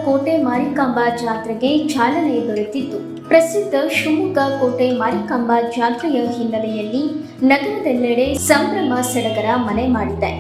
ಕೋಟೆ ಮಾರಿಕಾಂಬಾ ಜಾತ್ರೆಗೆ ಚಾಲನೆ ದೊರೆತಿದ್ದು, ಪ್ರಸಿದ್ಧ ಶಿವಮೊಗ್ಗ ಕೋಟೆ ಮಾರಿಕಾಂಬಾ ಜಾತ್ರೆಯ ಹಿನ್ನೆಲೆಯಲ್ಲಿ ನಗರದೆಲ್ಲೆಡೆ ಸಂಭ್ರಮ ಸಡಗರ ಮನೆ ಮಾಡಿದೆ.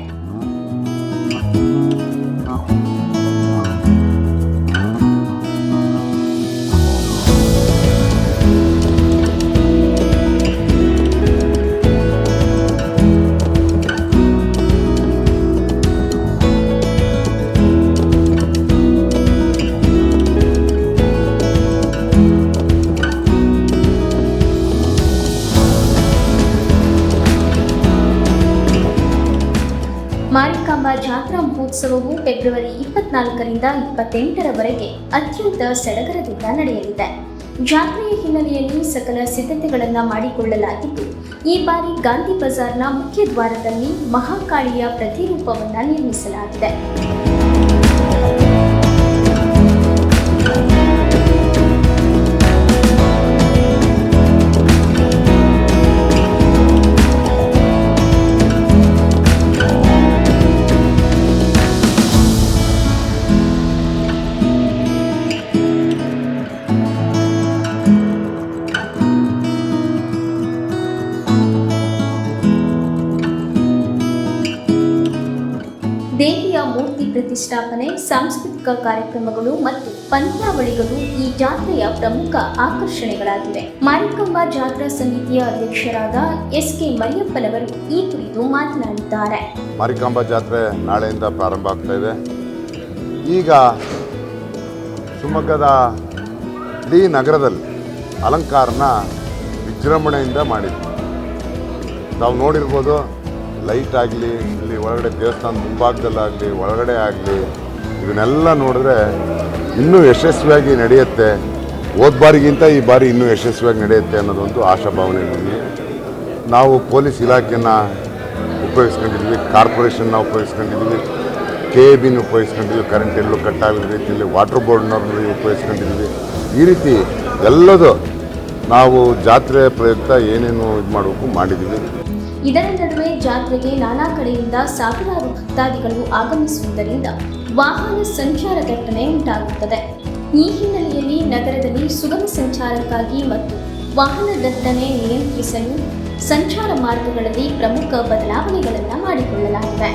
ಮಾರಿಕಾಂಬಾ ಜಾತ್ರಾ ಮಹೋತ್ಸವವು ಫೆಬ್ರವರಿ 24ರಿಂದ 28ರವರೆಗೆ ಅತ್ಯಂತ ಸಡಗರದಿಂದ ನಡೆಯಲಿದೆ. ಜಾತ್ರೆಯ ಹಿನ್ನೆಲೆಯಲ್ಲಿ ಸಕಲ ಸಿದ್ಧತೆಗಳನ್ನು ಮಾಡಿಕೊಳ್ಳಲಾಗಿದ್ದು, ಈ ಬಾರಿ ಗಾಂಧಿ ಬಜಾರ್ನ ಮುಖ್ಯ ದ್ವಾರದಲ್ಲಿ ಮಹಾಕಾಳಿಯ ಪ್ರತಿರೂಪವನ್ನು ನಿರ್ಮಿಸಲಾಗಿದೆ. ದೇವಿಯ ಮೂರ್ತಿ ಪ್ರತಿಷ್ಠಾಪನೆ, ಸಾಂಸ್ಕೃತಿಕ ಕಾರ್ಯಕ್ರಮಗಳು ಮತ್ತು ಪಂದ್ಯಾವಳಿಗಳು ಈ ಜಾತ್ರೆಯ ಪ್ರಮುಖ ಆಕರ್ಷಣೆಗಳಾಗಿವೆ. ಮಾರಿಕಾಂಬಾ ಜಾತ್ರಾ ಸಮಿತಿಯ ಅಧ್ಯಕ್ಷರಾದ ಎಸ್.ಕೆ. ಮರಿಯಪ್ಪನವರು ಈ ಕುರಿತು ಮಾತನಾಡಿದ್ದಾರೆ. ಮಾರಿಕಾಂಬಾ ಜಾತ್ರೆ ನಾಳೆಯಿಂದ ಪ್ರಾರಂಭ ಆಗ್ತಾ ಇದೆ. ಈಗ ಶಿವಮೊಗ್ಗದ ಇಡೀ ನಗರದಲ್ಲಿ ಅಲಂಕಾರನ ವಿಜೃಂಭಣೆಯಿಂದ ಮಾಡಿದ್ವಿ. ತಾವು ನೋಡಿರ್ಬೋದು, ಲೈಟ್ ಆಗಲಿ, ಇಲ್ಲಿ ಒಳಗಡೆ ದೇವಸ್ಥಾನ ಮುಂಭಾಗದಲ್ಲಾಗಲಿ, ಒಳಗಡೆ ಆಗಲಿ, ಇವನ್ನೆಲ್ಲ ನೋಡಿದ್ರೆ ಇನ್ನೂ ಯಶಸ್ವಿಯಾಗಿ ನಡೆಯುತ್ತೆ. ಹೋದ ಬಾರಿಗಿಂತ ಈ ಬಾರಿ ಇನ್ನೂ ಯಶಸ್ವಿಯಾಗಿ ನಡೆಯುತ್ತೆ ಅನ್ನೋದೊಂದು ಆಶಾಭಾವನೆ ನಮಗೆ. ನಾವು ಪೊಲೀಸ್ ಇಲಾಖೆಯನ್ನು ಉಪಯೋಗಿಸ್ಕೊಂಡಿದ್ವಿ, ಕಾರ್ಪೊರೇಷನ್ನ ಉಪಯೋಗಿಸ್ಕೊಂಡಿದ್ವಿ, KABನ ಉಪಯೋಗಿಸ್ಕೊಂಡಿದ್ವಿ, ಕರೆಂಟ್ ಎಲ್ಲೂ ಕಟ್ಟಾಗಿರೋ ರೀತಿಯಲ್ಲಿ ವಾಟರ್ ಬೋರ್ಡ್ನವ್ರನ್ನ ಉಪಯೋಗಿಸ್ಕೊಂಡಿದ್ವಿ. ಈ ರೀತಿ ಎಲ್ಲದೂ ನಾವು ಜಾತ್ರೆ ಪ್ರಯುಕ್ತ ಏನೇನು ಇದು ಮಾಡಬೇಕು ಮಾಡಿದ್ದೀವಿ. ಇದರ ನಡುವೆ ಜಾತ್ರೆಗೆ ನಾನಾ ಕಡೆಯಿಂದ ಸಾವಿರಾರು ಭಕ್ತಾದಿಗಳು ಆಗಮಿಸುವುದರಿಂದ ವಾಹನ ಸಂಚಾರ ದಟ್ಟಣೆ ಉಂಟಾಗುತ್ತದೆ. ಈ ಹಿನ್ನೆಲೆಯಲ್ಲಿ ನಗರದಲ್ಲಿ ಸುಗಮ ಸಂಚಾರಕ್ಕಾಗಿ ಮತ್ತು ವಾಹನ ದಟ್ಟಣೆ ನಿಯಂತ್ರಿಸಲು ಸಂಚಾರ ಮಾರ್ಗಗಳಲ್ಲಿ ಪ್ರಮುಖ ಬದಲಾವಣೆಗಳನ್ನು ಮಾಡಿಕೊಳ್ಳಲಾಗಿದೆ.